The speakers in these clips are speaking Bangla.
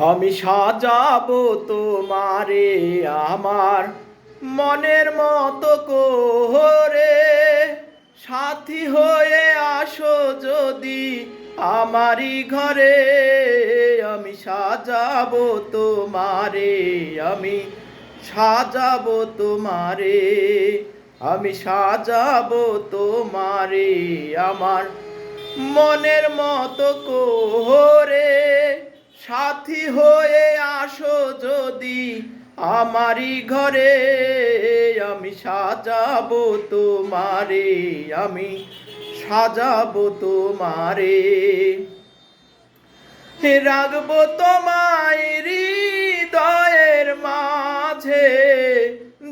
আমি সাজাবো তোমারে আমার মনের মতো করে, সাথী হয়ে আসো যদি আমারই ঘরে। আমি সাজাবো তোমারে, আমি সাজাবো তোমারে, আমি সাজাবো তোমারে আমার মনের মতো করে, সাথী হয়ে আসো যদি আমারই ঘরে। আমি সাজাবো তোমারে, আমি সাজাবো তোমারে, রাখবো তোমায় হৃদয়ের মাঝে,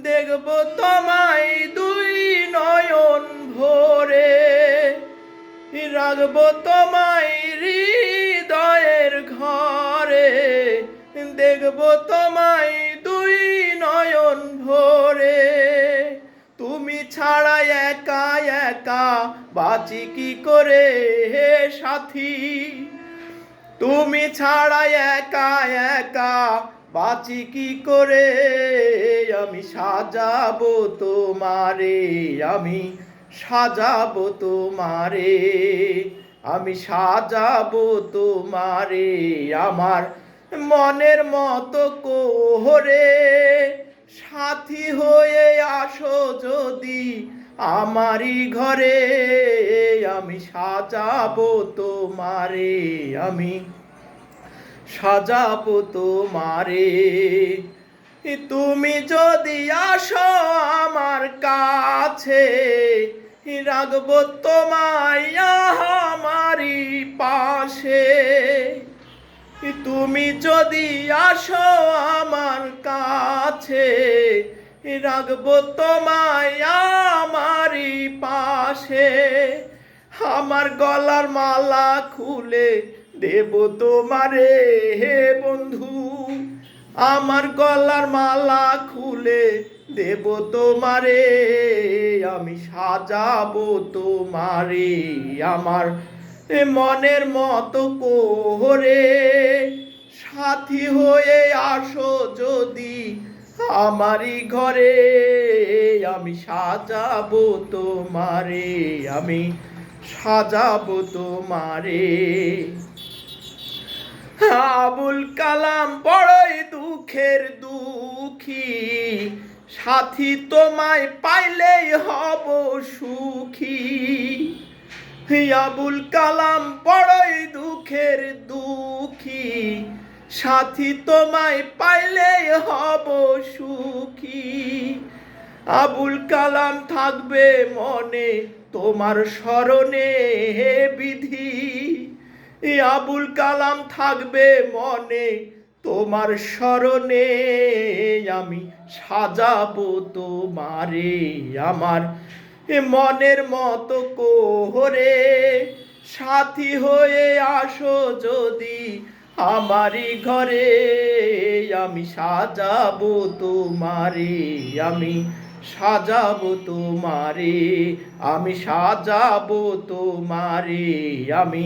দেখবো তোমায় দুই নয়ন ভরে, রাখবো তোমায় হৃদয়ের ঘরে, দেখবো তোমায় দুই নয়ন ভরে। তুমি ছাড়া একা একা বাঁচি কি করে হে সাথী, তুমি ছাড়া একা একা বাঁচি কি করে। আমি সাজাবো তোমারে, আমি সাজাবো তোমারে, আমি সাজাবো তোমারে আমার মনের মতো করে, সাথী হয়ে আসো যদি আমারই ঘরে। আমি সাজাবো তোমারে, আমি সাজাবো তোমারে, তুমি যদি আসো আমার কাছে, রাখবো তোমায় আমারই পাশে। তুমি যদি আসো আমার কাছে, রাখবো তোমায় আমারই পাশে। আমার গলার মালা খুলে দেব তোমারে হে বন্ধু, আমার গলার মালা খুলে দেব তোমারে। আমি সাজাবো তোমারে আমার মনের মতো করে, সাথী হয়ে আসো যদি আমারই ঘরে। আমি সাজাবো তোমারে, আমি সাজাবো তোমারে। আবুল কালাম বড়ই দুঃখের দুঃখী, সাথী তোমায় পাইলেই হব সুখী। আবুল কালাম বড়ই দুঃখের দুঃখী, সাথী তোমায় পাইলেই হব সুখী। আবুল কালাম থাকবে মনে তোমার স্মরণে হে বিধি, আবুল কালাম থাকবে মনে তোমার স্মরণে। আমি সাজাবো তোমারে আমার মনের মতো করে, সাথী হয়ে আসো যদি আমারই ঘরে। আমি সাজাবো তোমারে, আমি সাজাবো তোমারে, আমি সাজাবো তোমারে, আমি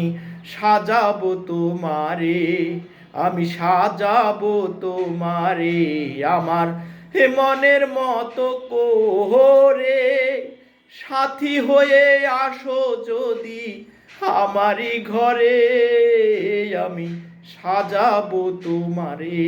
সাজাবো তোমারে, আমি সাজাবো তোমারে আমার মনের মতো করে, সাথী হয়ে আসো যদি আমারই ঘরে। আমি সাজাবো তোমারে।